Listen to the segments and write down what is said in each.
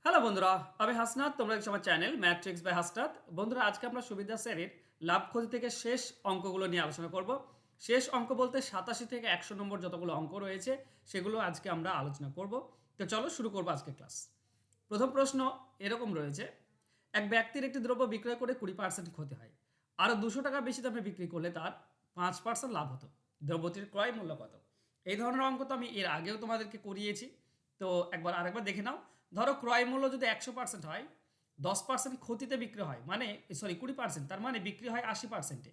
Hello বন্ধুরা, আমি হাসনাত। তোমরা দেখছো আমার চ্যানেল ম্যাট্রিক্স বাই হাসনাত। বন্ধুরা, আজকে আমরা সুবিধা শ্রেণীর লাভ ক্ষতি থেকে শেষ অঙ্কগুলো নিয়ে আলোচনা করব। শেষ অঙ্ক বলতে 87 থেকে 100 নম্বর যতগুলো অঙ্ক রয়েছে সেগুলো আজকে আমরা আলোচনা করব। তো চলো শুরু করবো আজকে ক্লাস। প্রথম প্রশ্ন এরকম রয়েছে, এক ব্যক্তির একটি দ্রব্য বিক্রয় করে 20% ক্ষতি হয়, আরও 200 টাকা বেশি দামে বিক্রি করলে তার 5% লাভ হতো। দ্রব্যটির ক্রয় মূল্য কত? এই ধরনের অঙ্ক তো আমি এর আগেও তোমাদেরকে করিয়েছি, তো আরেকবার দেখে নাও। ধরো ক্রয় মূল্য যদি 100% হয়, 10% ক্ষতিতে বিক্রি হয়, মানে 20%, তার মানে বিক্রি হয় 80%-এ।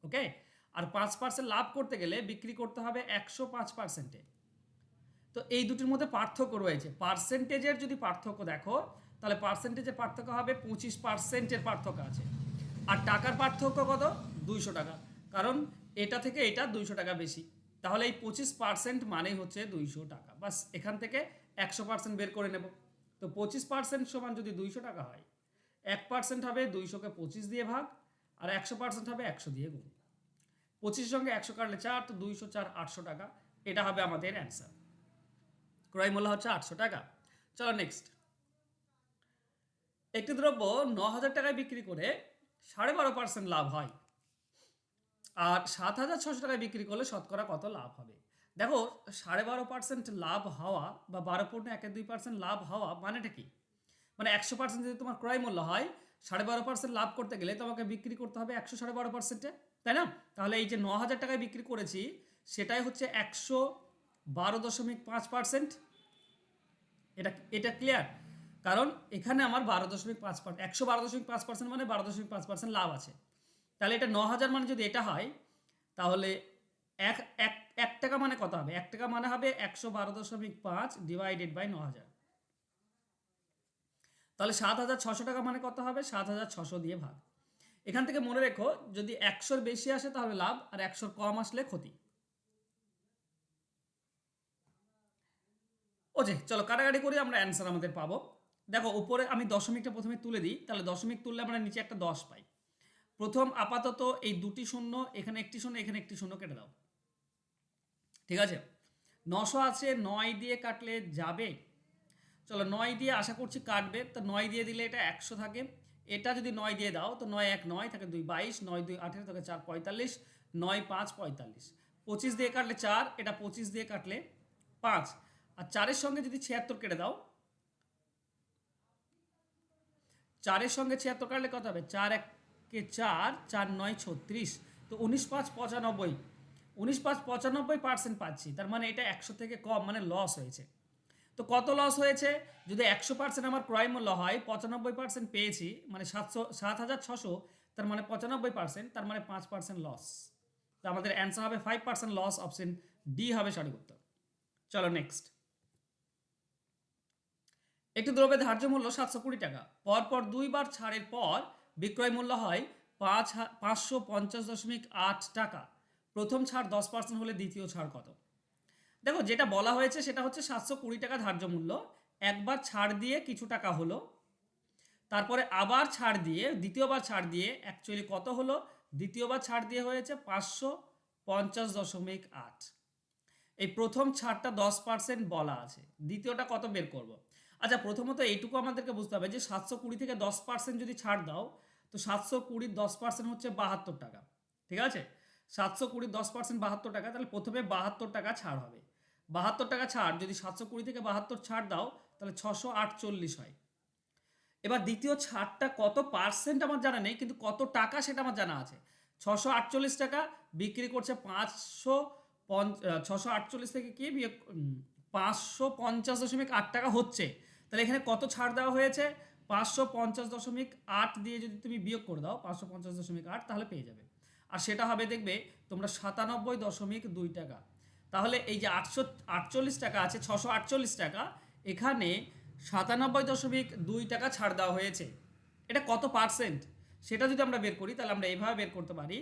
ওকে, আর 5% লাভ করতে গেলে বিক্রি করতে হবে 105%-এ। তো এই দুটির মধ্যে পার্থক্য রয়েছে। পার্সেন্টেজের যদি পার্থক্য দেখো, তাহলে পার্সেন্টেজের পার্থক্য হবে 25%-এর পার্থক্য আছে। আর টাকার পার্থক্য কত? 200 টাকা। কারণ এটা থেকে এটা 200 টাকা বেশি, তাহলে এই 25% মানেই হচ্ছে 200 টাকা। বাস এখান থেকে 100% বের করে নেব। তো 25% সমান যদি 200 টাকা হয়, 1% হবে 200-কে 25 দিয়ে ভাগ, আর 100% হবে 100 দিয়ে গুণ। 25 সঙ্গে 100 কাটলে 4, তো 200 4 800 টাকা। এটা হবে আমাদের অ্যান্সার। ক্রয় মূল্য হচ্ছে 800 টাকা। চলো নেক্সট। একটি দ্রব্য 9,000 টাকায় বিক্রি করে 12.5% লাভ হয়, আর 7,600 টাকায় বিক্রি করলে শতকরা কত লাভ হবে? দেখো, 12.5% লাভ হওয়া বা 12.12% লাভ হওয়া মানেটা কি? মানে 100% যদি তোমার ক্রয় মূল্য হয়, 12.5% লাভ করতে গেলে তোমাকে বিক্রি করতে হবে 112.5%-এ, তাই না? তাহলে এই যে 9,000 টাকায় বিক্রি করেছি, সেটাই হচ্ছে 112.5%। এটা এটা ক্লিয়ার? কারণ এখানে আমার 12.5%, 112.5% মানে 12.5% লাভ আছে। তাহলে এটা 9,000 মানে যদি এটা হয়, তাহলে এক এক এক টাকা মানে কত হবে? 1 টাকা মানে হবে 112.5 ডিভাইডেড বাই 9,000। তাহলে 7,600 টাকা মানে কত হবে? 7,600 দিয়ে ভাগ। এখান থেকে মনে রেখো, যদি 100-র বেশি আসে তাহলে লাভ, আর 100-র কম আসলে ক্ষতি। ওকে, চলো কাটাকাটি করি, আমরা অ্যান্সার আমাদের পাবো। দেখো, উপরে আমি দশমিকটা প্রথমে তুলে দিই, তাহলে দশমিক তুললে আমরা নিচে একটা 10 পাই। প্রথম আপাতত এই দুটি শূন্য, এখানে একটি শূন্য, এখানে একটি শূন্য কেটে দাও। ঠিক আছে, 900 আছে, 9 দিয়ে কাটলে যাবে? চলো 9 দিয়ে আশা করছি কাটবে, তো 9 দিয়ে দিলে এটা 100 থাকে। এটা যদি 9 দিয়ে দাও, তো 9 1 9 থাকে, 2 22, 9 2 18 থাকে, 4 45, 9 5 45। 25 দিয়ে কাটলে 4, এটা 25 দিয়ে কাটলে 5। আর 4-এর সঙ্গে যদি 76 কেটে দাও, 4-এর সঙ্গে 76 কাটলে কত হবে? 4 1 4, 4 9 36। তো 19 5 95, 19 5 95% পাচ্ছি, তার মানে এটা 100 থেকে কম, মানে লস হয়েছে। তো কত লস হয়েছে? যদি 100% আমার ক্রয় মূল্য হয়, 95% পেয়েছি, মানে 7,600, তার মানে 95%, তার মানে 5% লস। তো আমাদের অ্যান্সার হবে 5% লস। অপশন ডি হবে সঠিক উত্তর। চলো নেক্সট। একটি দ্রব্যের ধার্য মূল্য 720 টাকা, পরপর দুইবার ছাড়ের পর বিক্রয় মূল্য হয় 550.8 টাকা। প্রথম ছাড় 10% হলে দ্বিতীয় ছাড় কত? দেখো, যেটা বলা হয়েছে সেটা হচ্ছে 720 টাকা ধার্য মূল্য, একবার ছাড় দিয়ে কিছু টাকা হলো, তারপরে আবার ছাড় দিয়ে, দ্বিতীয়বার ছাড় দিয়ে অ্যাকচুয়ালি কত হলো? দ্বিতীয়বার ছাড় দিয়ে হয়েছে 550.8। এই প্রথম ছাড়টা 10% বলা আছে, দ্বিতীয়টা কত বের করব? আচ্ছা, প্রথমত এইটুকু আমাদেরকে বুঝতে হবে যে 720 থেকে 10% যদি ছাড় দাও, তো 720 10% হচ্ছে 72 টাকা। ঠিক আছে, 720 10% 72 টাকা, তাহলে প্রথমে 72 টাকা ছাড় হবে। 72 টাকা ছাড় যদি 720 থেকে 72 ছাড় দাও, তাহলে 648 হয়। এবার দ্বিতীয় ছাড়টা কত পার্সেন্ট আমার জানা নেই, কিন্তু কত টাকা সেটা আমার জানা আছে। 648 টাকা বিক্রি করছে 648 থেকে কি বিয়োগ 550.8 টাকা হচ্ছে। তাহলে এখানে কত ছাড় দেওয়া হয়েছে? 550.8 দিয়ে যদি তুমি বিয়োগ করে দাও 550.8, তাহলে পেয়ে যাবে। আর সেটা হবে, দেখবে তোমরা, 97.2 টাকা। তাহলে এই যে 848 টাকা আছে, 648 টাকা, এখানে 97.2 টাকা ছাড় দেওয়া হয়েছে। এটা কত পার্সেন্ট সেটা যদি আমরা বের করি, তাহলে আমরা এইভাবে বের করতে পারি।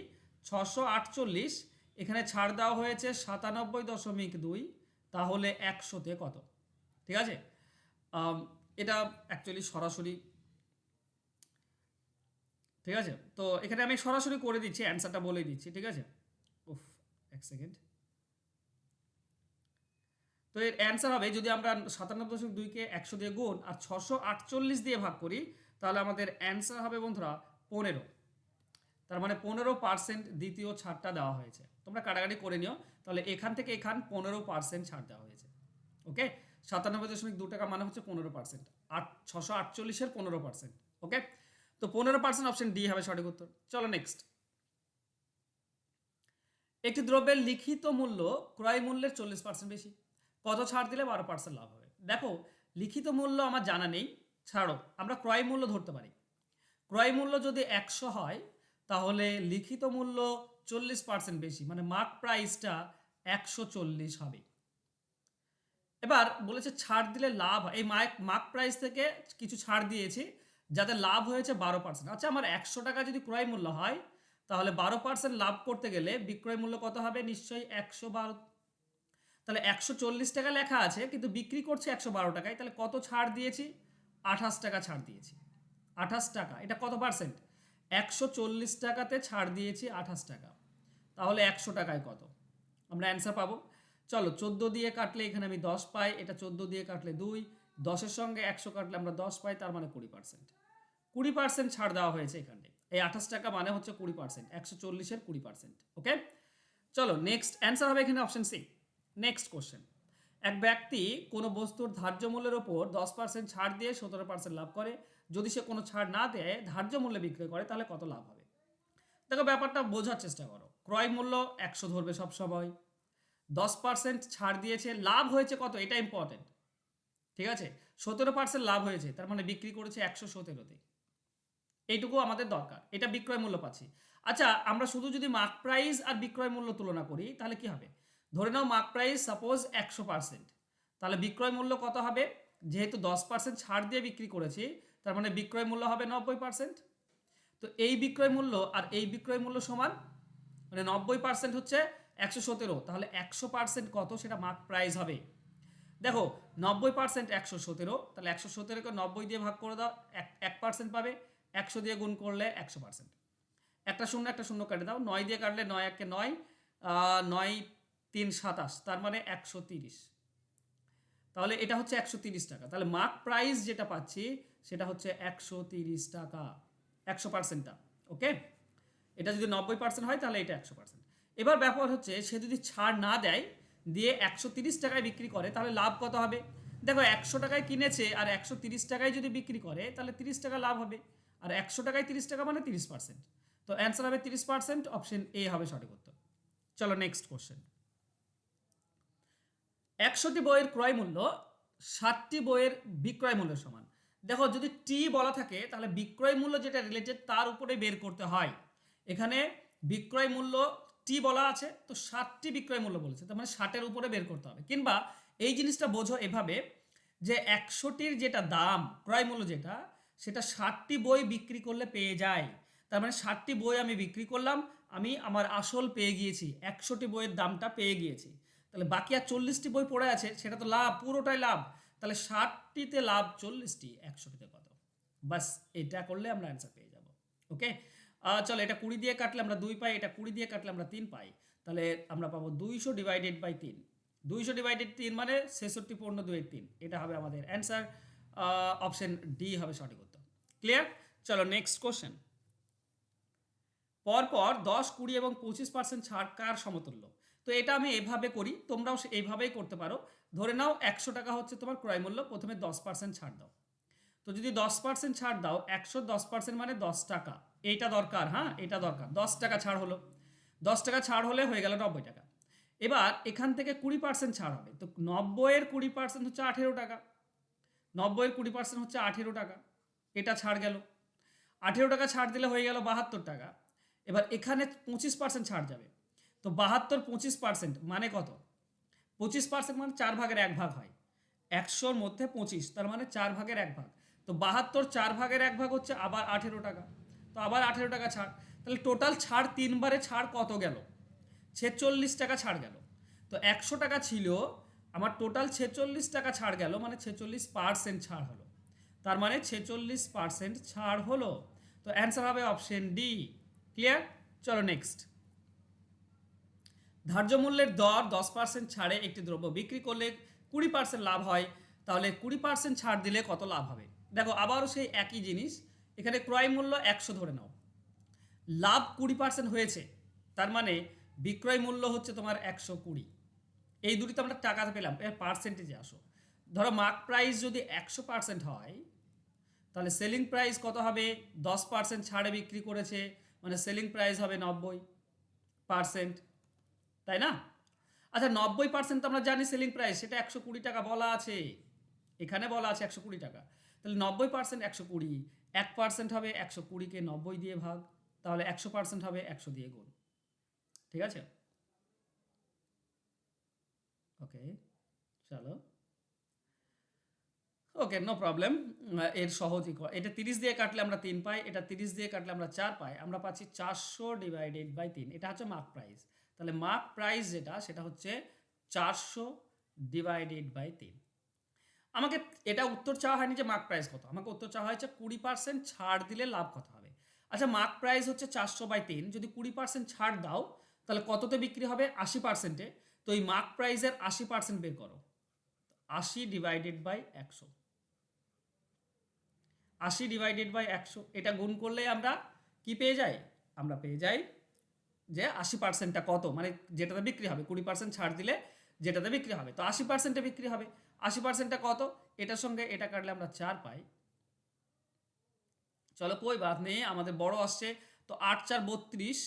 648, এখানে ছাড় দেওয়া হয়েছে 97.2, তাহলে 100-তে কত? ঠিক আছে, এটা অ্যাকচুয়ালি সরাসরি, ঠিক আছে, তো এখানে আমি সরাসরি করে দিচ্ছি, অ্যান্সারটা বলে দিচ্ছি। ঠিক আছে, উফ, এক সেকেন্ড। তো এর অ্যান্সার হবে, যদি আমরা 97.2-কে 100 দিয়ে গুণ আর 648 দিয়ে ভাগ করি, তাহলে আমাদের অ্যান্সার হবে বন্ধুরা 15। তার মানে 15% দ্বিতীয় ছাড়টা দেওয়া হয়েছে। তোমরা কাটাকাটি করে নিও, তাহলে এখান থেকে এখান 15% ছাড় দেওয়া হয়েছে। ওকে, 97.2 টাকা মানে হচ্ছে 15%, আর 648-এর 15%। ওকে, তো 15% অপশন ডি হবে সঠিক উত্তর। চলো নেক্সট। একটি দ্রব্যের লিখিত মূল্য ক্রয় মূল্যের 40% বেশি, কত ছাড় দিলে 12% লাভ হবে? দেখো, লিখিত মূল্য আমার জানা নেই, ছাড়ো আমরা ক্রয় মূল্য ধরতে পারি। ক্রয় মূল্য যদি 100 হয়, তাহলে লিখিত মূল্য 40% বেশি, মানে মার্ক প্রাইসটা 140 হবে। এবার বলেছে ছাড় দিলে লাভ হয়, এই মার্ক প্রাইস থেকে কিছু ছাড় দিয়েছি, যাতে লাভ হয়েছে 12%। আচ্ছা, আমার 100 টাকা যদি ক্রয় মূল্য হয়, তাহলে 12% লাভ করতে গেলে বিক্রয় মূল্য কত হবে? নিশ্চয়ই 112। তাহলে 140 টাকা লেখা আছে, কিন্তু বিক্রি করছে 112 টাকায়, তাহলে কত ছাড় দিয়েছি? 28 টাকা ছাড় দিয়েছি। 28 টাকা, এটা কত পার্সেন্ট? 140 টাকাতে ছাড় দিয়েছি 28 টাকা, তাহলে 100 টাকায় কত? আমরা অ্যান্সার পাবো। চলো, 14 দিয়ে কাটলে এখানে আমি 10 পাই, এটা 14 দিয়ে কাটলে 2, 10-এর সঙ্গে 100 কাটলে আমরা 10 পাই, তার মানে 20%। 20% ছাড় দেওয়া হয়েছে এখানে। এই 28 টাকা মানে হচ্ছে 20%, 140-এর 20%। ওকে, চলো নেক্সট। অ্যান্সার হবে এখানে অপশন সি। Next question. এক ব্যক্তি কোনো বস্তুর ধার্য মূল্যের ওপর 10% ছাড় দিয়ে 17% লাভ করে, যদি সে কোনো ছাড় না দেয় ধার্য মূল্যে বিক্রয় করে, তাহলে কত লাভ হবে? দেখো, ব্যাপারটা বোঝার চেষ্টা করো। ক্রয় মূল্য 100 ধরবে সবসময়, 10% ছাড় দিয়েছে, লাভ হয়েছে কত, এটা ইম্পর্টেন্ট। ঠিক আছে, 17% লাভ হয়েছে, তার মানে বিক্রি করেছে 117-তে। এইটুকু আমাদের দরকার, এটা বিক্রয় মূল্য পাচ্ছি। আচ্ছা, আমরা শুধু যদি মার্ক প্রাইস আর বিক্রয় মূল্য তুলনা করি, তাহলে কি হবে? ধরে নাও মার্ক প্রাইস সাপোজ 100%, তাহলে বিক্রয় মূল্য কত হবে? যেহেতু 10% ছাড় দিয়ে বিক্রি করেছি, তার মানে বিক্রয় মূল্য হবে 90%। তো এই বিক্রয় মূল্য আর এই বিক্রয় মূল্য সমান, মানে 90% হচ্ছে 117, তাহলে 100% কত, সেটা মার্ক প্রাইস হবে। দেখো, 90% 117, তাহলে 117-কে 90 দিয়ে ভাগ করে দাও, 1% পাবে। 100 দিয়ে গুণ করলে 100%। একটা শূন্য কেটে দাও, 9 দিয়ে কাটলে 9 1-কে 9, 9 3 27, তার মানে 130। তাহলে এটা হচ্ছে 130 টাকা। তাহলে মার্ক প্রাইস যেটা পাচ্ছি সেটা হচ্ছে 130 টাকা, 100%টা। ওকে, এটা যদি 90% হয়, তাহলে এটা 100%। এবার ব্যাপার হচ্ছে, সে যদি ছাড় না দেয়, দিয়ে 130 টাকায় বিক্রি করে, তাহলে লাভ কত হবে? দেখো, 100 টাকায় কিনেছে আর 130 টাকায় যদি বিক্রি করে, তাহলে 30 টাকা লাভ হবে। আর 100 টাকায় 30 টাকা মানে 30%। তো অ্যান্সার হবে 30%, অপশন এ হবে সঠিক উত্তর। চলো নেক্সট কোশ্চেন। 100টি বইয়ের ক্রয় মূল্য 60টি বইয়ের বিক্রয় মূল্যের সমান। দেখো, যদি টি বলা থাকে, তাহলে বিক্রয় মূল্য যেটা রিলেটেড তার উপরে বের করতে হয়। এখানে বিক্রয় মূল্য টি বলা আছে, তো 60টি বিক্রয় মূল্য বলেছে, তার মানে 60-এর উপরে বের করতে হবে। কিংবা এই জিনিসটা বোঝো এভাবে, যে 100টির যেটা দাম, ক্রয় মূল্য যেটা, সেটা 60টি বই বিক্রি করলে পেয়ে যায়। তার মানে 60টি বই আমি বিক্রি করলাম, আমি আমার আসল পেয়ে গিয়েছি, 100টি বইয়ের দামটা পেয়ে গিয়েছি। তাহলে বাকি আর 40টি বই পড়ে আছে, সেটা তো লাভ, পুরোটাই লাভ। তাহলে 60টিতে লাভ 40টি, 100টিতে কত? বাস, এটা করলে আমরা অ্যান্সার পেয়ে যাব। ওকে, চলো, এটা 20 দিয়ে কাটলে আমরা 2 পাই, এটা 20 দিয়ে কাটলে আমরা 3 পাই, তাহলে আমরা পাবো 200 ডিভাইডেড বাই 3। 200 ডিভাইডেড 3 মানে 66 পূর্ণ 2-3, এটা হবে আমাদের অ্যান্সার। অপশন ডি হবে সঠিক উত্তর। ক্লিয়ার? চলো নেক্সট কোশ্চেন। পরপর 10, 20 এবং 25% ছাড় কার সমতুল্য? তো এটা আমি এভাবে করি, তোমরাও এইভাবেই করতে পারো। ধরে নাও 100 টাকা হচ্ছে তোমার ক্রয় মূল্য, প্রথমে 10% ছাড় দাও। তো যদি 10% ছাড় দাও, 100 10% মানে 10 টাকা। এইটা দরকার, হ্যাঁ, এটা দরকার। 10 টাকা ছাড় হলো, 10 টাকা ছাড় হলে হয়ে গেল 90 টাকা। এবার এখান থেকে 20% ছাড় হবে, তো 90-এর 20% হচ্ছে 18 টাকা। 90-এর 20% হচ্ছে 18 টাকা, এটা ছাড় গেল। 18 টাকা ছাড় দিলে হয়ে গেল 72 টাকা। এবার এখানে 25% ছাড় যাবে, তো 72 25% মানে কত? 25% মানে 4 ভাগের 1 ভাগ হয়। 100-র মধ্যে 25, তার মানে 4 ভাগের 1 ভাগ। তো 72 4 ভাগের 1 ভাগ হচ্ছে আবার 18 টাকা, তো আবার 18 টাকা ছাড়। তাহলে টোটাল ছাড় 3 বারে ছাড় কত গেল? 46 টাকা ছাড় গেল। তো 100 টাকা ছিল আমার, টোটাল 46 টাকা ছাড় গেল, মানে 46% ছাড় হলো। তার মানে 46% ছাড় হলো। তো অ্যান্সার হবে অপশন ডি। ক্লিয়ার? চলো নেক্সট। ধার্য মূল্যের দর 10% ছাড়ে একটি দ্রব্য বিক্রি করলে 20% লাভ হয়, তাহলে 20% ছাড় দিলে কত লাভ হবে? দেখো আবারও সেই একই জিনিস, এখানে ক্রয় মূল্য 100 ধরে নাও, লাভ 20% হয়েছে, তার মানে বিক্রয় মূল্য হচ্ছে তোমার 120। এই দুটি তো আমরা টাকাতে পেলাম, এর পার্সেন্টেজে আসো। ধরো মার্ক প্রাইস যদি 100% হয়, তাহলে সেলিং প্রাইস কত হবে? 10% ছাড়ে বিক্রি করেছে, মানে সেলিং প্রাইস হবে 90%, তাই না? আচ্ছা 90% তো আমরা জানি সেলিং প্রাইস, সেটা 120 টাকা বলা আছে, এখানে বলা আছে 120 টাকা। তাহলে 90% 120, 1% হবে 120কে 90 দিয়ে ভাগ, তাহলে 100% হবে 100 দিয়ে গুণ। ঠিক আছে, ওকে চলো, ওকে নো প্রবলেম। এর সহজই এটা 30 দিয়ে কাটলে আমরা 3 পাই, এটা 30 দিয়ে কাটলে আমরা 4 পাই, আমরা পাচ্ছি 400 ডিভাইডেড বাই 3। এটা হচ্ছে মার্ক প্রাইস। তাহলে মার্ক প্রাইস যেটা, সেটা হচ্ছে 400 ডিভাইডেড বাই 3। আমাকে এটা উত্তর চাওয়া হয়নি যে মার্ক প্রাইস কত, আমাকে উত্তর চাওয়া হয়েছে 20% ছাড় দিলে লাভ কত হবে। আচ্ছা মার্ক প্রাইস হচ্ছে 400/3, যদি 20% ছাড় দাও তাহলে কততে বিক্রি হবে? 80%-এ। তো এই মার্ক প্রাইসের 80% বের করো, 80 ডিভাইডেড বাই 100, 80 ডিভাইডেড বাই 100, এটা গুণ করলে আমরা কি পেয়ে যাই? আমরা পেয়ে যাই যে 80%টা কত, মানে যেটাতে বিক্রি হবে, 20% ছাড় দিলে যেটাতে বিক্রি হবে, তো 80%-এ বিক্রি হবে। 80%টা কত? এটার সঙ্গে এটা কাটলে আমরা 4 পাই। চলো কোই বাত নেই, আমাদের বড় আসছে, তো 8×4 = 32,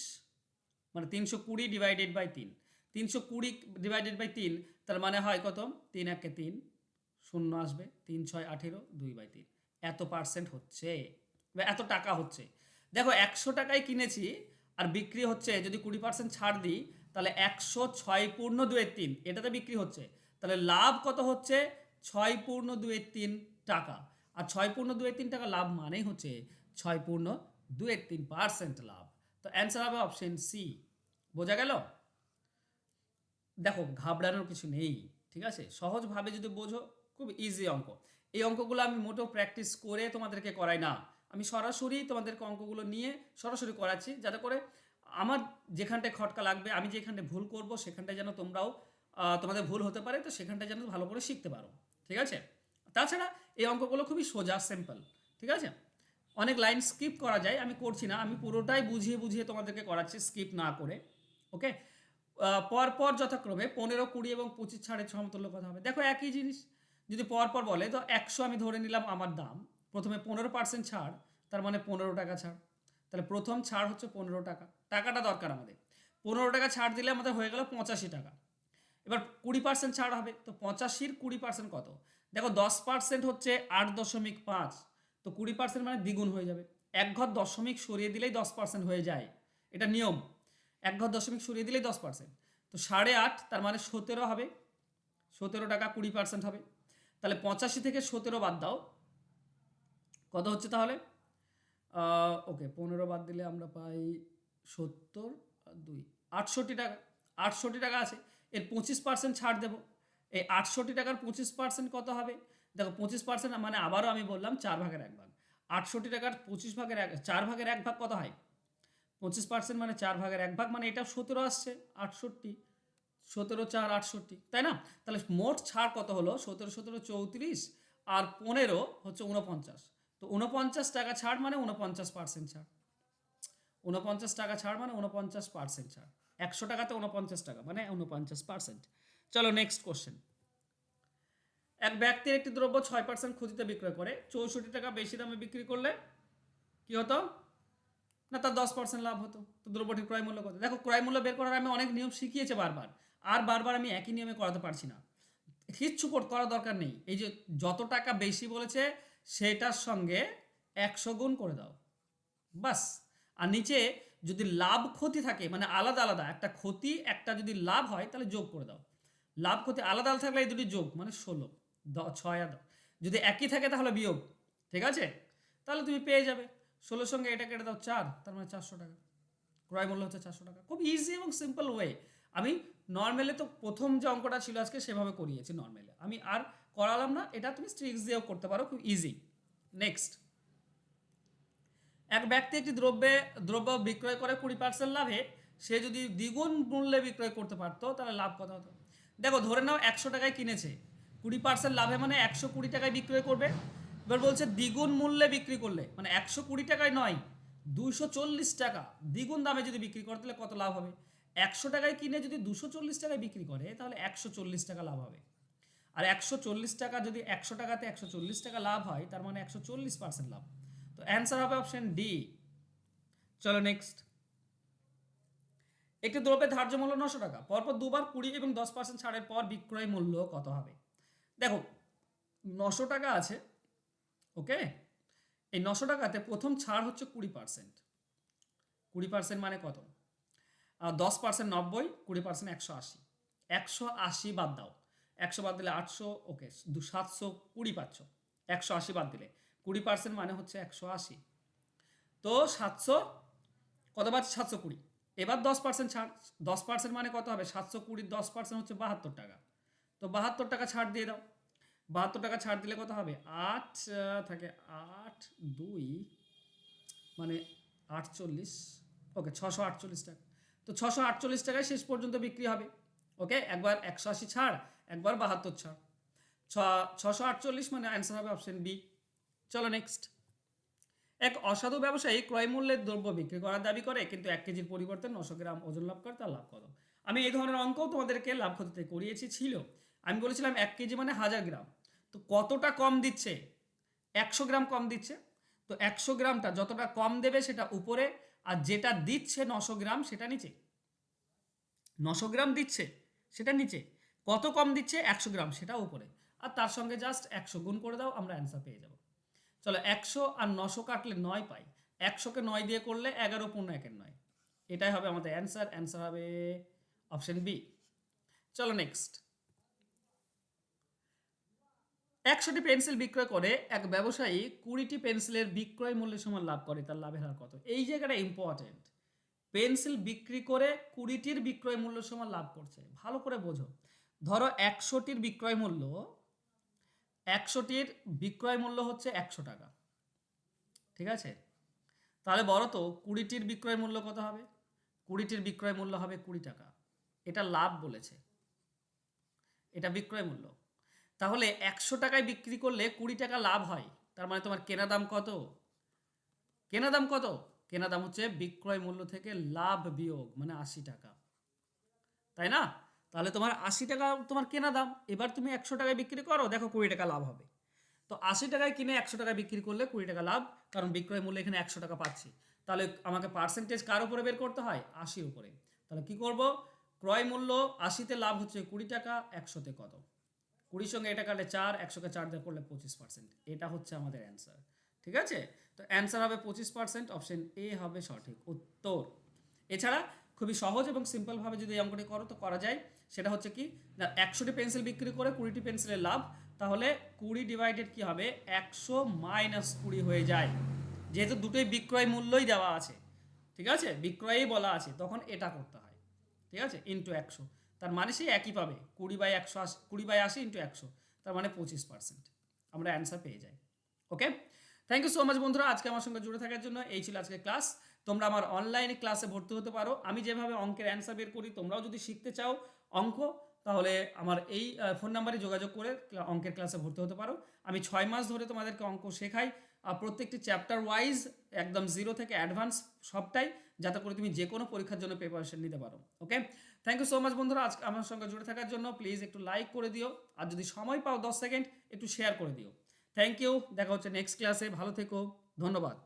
মানে 320 ডিভাইডেড বাই 3। 320 ডিভাইডেড বাই 3, তার মানে হয় কত? 3×1 = 3, শূন্য আসবে, 3×6 = 18, 2/3। এত পার্সেন্ট হচ্ছে, এত টাকা হচ্ছে। দেখো 100 টাকায় কিনেছি আর বিক্রি হচ্ছে, যদি 20% ছাড় দিই তাহলে 106.2/3 এটাতে বিক্রি হচ্ছে, তাহলে লাভ কত হচ্ছে? 6.2/3 টাকা। আর 6.2/3 টাকা লাভ মানেই হচ্ছে 6.2/3% লাভ। তো অ্যান্সার হবে অপশন সি। বোঝা গেল? দেখো ঘাবড়ানোর কিছু নেই, ঠিক আছে, সহজভাবে যদি বোঝো খুব ইজি অঙ্ক। এই অঙ্কগুলো আমি মোটেও প্র্যাকটিস করে তোমাদেরকে করাই না, আমি সরাসরি তোমাদেরকে অঙ্কগুলো নিয়ে সরাসরি করাচ্ছি, যাতে করে আমার যেখানটায় খটকা লাগবে, আমি যেখানটায় ভুল করব সেখানটায় যেন তোমরাও তোমাদের ভুল হতে পারে, তো সেখানটায় যেন ভালো করে শিখতে পারো। ঠিক আছে, তাছাড়া এই অঙ্কগুলো খুবই সোজা সিম্পল। ঠিক আছে, অনেক লাইন স্কিপ করা যায়, আমি করছি না, আমি পুরোটাই বুঝিয়ে বুঝিয়ে তোমাদেরকে করাচ্ছি স্কিপ না করে। ওকে, পরপর যথাক্রমে 15, 20 এবং 25 ছাড়ের সমতুল্য কত হবে? দেখো একই জিনিস, যদি পরপর বলে তো 100 আমি ধরে নিলাম আমার দাম, প্রথমে 15% ছাড়, তার মানে 15 টাকা ছাড়, তাহলে প্রথম ছাড় হচ্ছে 15 টাকা, টাকাটা দরকার আমাদের। 15 টাকা ছাড় দিলে আমাদের হয়ে গেল 85 টাকা। এবার 20% ছাড় হবে, তো 85-র 20% কত? দেখো 10% হচ্ছে 8.5, তো 20% মানে দ্বিগুণ হয়ে যাবে। এক ঘর দশমিক সরিয়ে দিলেই 10% হয়ে যায়, এটা নিয়ম। এক ঘর দশমিক সরিয়ে দিলেই 10%, তো 8.5, তার মানে 17 হবে, 17 টাকা 20% হবে। তাহলে 85 থেকে 17 বাদ দাও, কত হচ্ছে তাহলে? ওকে 15 বাদ দিলে আমরা পাই 70 আর 2 68 টাকা। 68 টাকা আছে, এর 25% ছাড় দেবো, এই 68 টাকার 25% কত হবে? দেখো 25% মানে আবারও আমি বললাম 4/1 68 টাকার 4/1 কত হয়? 25% মানে 4/1, মানে এটা 17 আসছে, 68, 17×4 = 68, তাই না? তাহলে মোট ছাড় কত হলো? 17 17 34 আর 15 হচ্ছে 49, তো 49 টাকা ছাড় মানে 49% ছাড়, 49 টাকা ছাড় মানে 49% ছাড়, 100 টাকাতে 49 টাকা মানে 49%। চলো নেক্সট কোশ্চেন। এক ব্যক্তির একটি দ্রব্য 6% ক্ষতিতে বিক্রয় করে, 64 টাকা বেশি দামে বিক্রি করলে কি হতো? না তার 10% লাভ হতো। তো দ্রব্যটির ক্রয় মূল্য কত? দেখো ক্রয় মূল্য বের করার আমি অনেক নিয়ম শিখিয়েছি বারবার, আর বারবার আমি একই নিয়মে করাতে পারছি না, কিচ্ছু করার দরকার নেই। এই যে যত টাকা বেশি বলেছে সেটার সঙ্গে 100 গুণ করে দাও, বাস। আর নিচে যদি লাভ ক্ষতি থাকে, মানে আলাদা আলাদা, একটা ক্ষতি একটা যদি লাভ হয় তাহলে যোগ করে দাও। লাভ ক্ষতি আলাদা আলাদা থাকলে এই দুটি যোগ, মানে 16, 6 আর 10। যদি একই থাকে তাহলে বিয়োগ, ঠিক আছে? তাহলে তুমি পেয়ে যাবে 16 সঙ্গে এটা কেটে দাও 4, তার মানে 400 টাকা, ক্রয় মূল্য হচ্ছে 400 টাকা। খুব ইজি এবং সিম্পল ওয়ে। আমি নর্মালি তো প্রথম যে অঙ্কটা ছিল আজকে সেভাবে করিয়েছি নর্মালি, আমি আর করালাম না, এটা তুমি ট্রিক্স দিয়েও করতে পারো, খুব ইজি। নেক্সট, এক ব্যক্তি একটি দ্রব্য বিক্রয় করে 20% লাভে, সে যদি দ্বিগুণ মূল্যে বিক্রয় করতে পারতো তাহলে লাভ কত হতো? দেখো ধরে নাও 100 টাকায় কিনেছে, 20% লাভে মানে 120 টাকায় বিক্রয় করবে। এবার বলছে দ্বিগুণ মূল্যে বিক্রি করলে, মানে 120 টাকায় নয়, 240 টাকা, দ্বিগুণ দামে যদি বিক্রি করে তাহলে কত লাভ হবে? 100 টাকায় কিনে যদি 240 টাকায় বিক্রি করে তাহলে 140 টাকা লাভ হবে। আর 140 টাকা যদি 100 টাকাতে 140 টাকা লাভ হয়, তার মানে 140% লাভ। তো অ্যান্সার হবে অপশন ডি। চলো নেক্সট। একটি দ্রব্যের ধার্য মূল্য 900 টাকা, পরপর দুবার 20 এবং 10% ছাড়ের পর বিক্রয় মূল্য কত হবে? দেখো 900 টাকা আছে, ওকে, এই 900 টাকাতে প্রথম ছাড় হচ্ছে 20%। 20% মানে কত? 10% 90, 20% 180। 180 বাদ দাও, 100 বাদ দিলে 800, ওকে 720 পাচ্ছ। 180 বাদ দিলে 20% মানে হচ্ছে 180, তো 700 কত পাচ্ছি? 720। এবার 10% ছাড়, 10% মানে কত হবে? 720 10% হচ্ছে 72 টাকা, তো 72 টাকা ছাড় দিয়ে দাও। 72 টাকা ছাড় দিলে কত হবে? 8 থাকে 8 2 মানে 48, ওকে 648 টাকা। তো 648 টাকায় শেষ পর্যন্ত বিক্রি হবে, ওকে। একবার 180 ছাড়, একবার 72 ছাড়, 648 মানে অ্যান্সার হবে অপশন বি। চলো নেক্সট। এক অসাধু ব্যবসায়ী ক্রয় মূল্যের দ্রব্য বিক্রি করার দাবি করে, কিন্তু 1 কেজির পরিবর্তে 900 গ্রাম ওজন লাভ করে, তার লাভ কত? আমি এই ধরনের অঙ্কও তোমাদেরকে লাভ ক্ষতিতে করিয়েছি ছিল। আমি বলেছিলাম 1 কেজি মানে 1000 গ্রাম, তো কতটা কম দিচ্ছে? 100 গ্রাম কম দিচ্ছে। তো 100 গ্রামটা যতটা কম দেবে সেটা উপরে, আর যেটা দিচ্ছে 900 গ্রাম সেটা নিচে। 900 গ্রাম দিচ্ছে সেটা নিচে, কত কম দিচ্ছে? 100 গ্রাম, সেটা উপরে। আর তার সঙ্গে জাস্ট 100 গুণ করে দাও, আমরা অ্যান্সার পেয়ে যাব। চলো 100 আর 900 কাটলে 9 পাই, 100কে 9 দিয়ে করলে 11 পূর্ণ 1-এর 9, এটাই হবে আমাদের অ্যান্সার। অ্যান্সার হবে অপশন বি। চলো নেক্সট। 100টি পেন্সিল বিক্রয় করে এক ব্যবসায়ী 20টি পেন্সিলের বিক্রয় মূল্যের সমান লাভ করে, তার লাভের হার কত? এই জায়গাটা ইম্পর্টেন্ট। পেন্সিল বিক্রি করে 20টির বিক্রয় মূল্য সমান লাভ করছে, ভালো করে বোঝো। ধরো 100টির বিক্রয় মূল্য, 100টির বিক্রয় মূল্য হচ্ছে 100 টাকা, ঠিক আছে? তাহলে বলো তো 20টির বিক্রয় মূল্য কত হবে? 20টির বিক্রয় মূল্য হবে 20 টাকা, এটা লাভ বলেছে, এটা বিক্রয় মূল্য। তাহলে 100 টাকায় বিক্রি করলে 20 টাকা লাভ হয়, তার মানে তোমার কেনা দাম কত? কেনা দাম কত? কেনা দাম হচ্ছে বিক্রয় মূল্য থেকে লাভ বিয়োগ, মানে 80 টাকা, তাই না? তাহলে তোমার 80 টাকা তোমার কেনা দাম, এবার তুমি 100 টাকায় বিক্রি করো, দেখো 20 টাকা লাভ হবে। তো 80 টাকায় কিনে 100 টাকায় বিক্রি করলে 20 টাকা লাভ, কারণ বিক্রয় মূল্য এখানে 100 টাকা পাচ্ছি। তাহলে আমাকে পার্সেন্টেজ কার উপরে বের করতে হয়? 80 উপরে। তাহলে কি করব? ক্রয় মূল্য 80-তে লাভ হচ্ছে 20 টাকা, 100-তে কত? 20 সঙ্গে এটা কাটলে 4, 100কে 4 দিয়ে করলে 25%, এটা হচ্ছে আমাদের অ্যান্সার, ঠিক আছে? তো অ্যান্সার হবে 25%, অপশন এ হবে সঠিক উত্তর। এছাড়া খুবই সহজ এবং সিম্পলভাবে যদি এই অঙ্কটি করো তো করা যায়। সেটা হচ্ছে কি, না 100টি পেন্সিল বিক্রি করে 20টি পেন্সিলের লাভ, তাহলে 20 ডিভাইডেড কি হবে? 100 মাইনাস 20 হয়ে যায়, যেহেতু দুটোই বিক্রয় মূল্যই দেওয়া আছে, ঠিক আছে, বিক্রয়ই বলা আছে, তখন এটা করতে হয়, ঠিক আছে, ইন্টু 100। তার মানে সেই একই পাবে, 20/180, 20/80 ইন্টু 100, তার মানে 25%, আমরা অ্যান্সার পেয়ে যাই। ওকে, থ্যাংক ইউ সো মাচ বন্ধুরা আজকে আমার সঙ্গে জুড়ে থাকার জন্য। এই ছিল আজকে ক্লাস। তোমরা আমার অনলাইনে ক্লাসে ভর্তি হতে পারো। আমি যেভাবে অঙ্কের অ্যান্সার বের করি, তোমরাও যদি শিখতে চাও অঙ্ক, তাহলে আমার এই ফোন নাম্বারে যোগাযোগ করে অঙ্কের ক্লাসে ভর্তি হতে পারো। আমি 6 মাস ধরে তোমাদেরকে অঙ্ক শেখাই, আর প্রত্যেকটি চ্যাপ্টার ওয়াইজ, একদম জিরো থেকে অ্যাডভান্স সবটাই, যাতে করে তুমি যে কোনো পরীক্ষার জন্য প্রিপারেশন নিতে পারো। ওকে, থ্যাংক ইউ সো মাচ বন্ধুরা আজকে আমার সঙ্গে জুড়ে থাকার জন্য। প্লিজ একটু লাইক করে দিও, আর যদি সময় পাও 10 সেকেন্ড একটু শেয়ার করে দিও। থ্যাংক ইউ, দেখা হচ্ছে নেক্সট ক্লাসে, ভালো থেকো, ধন্যবাদ।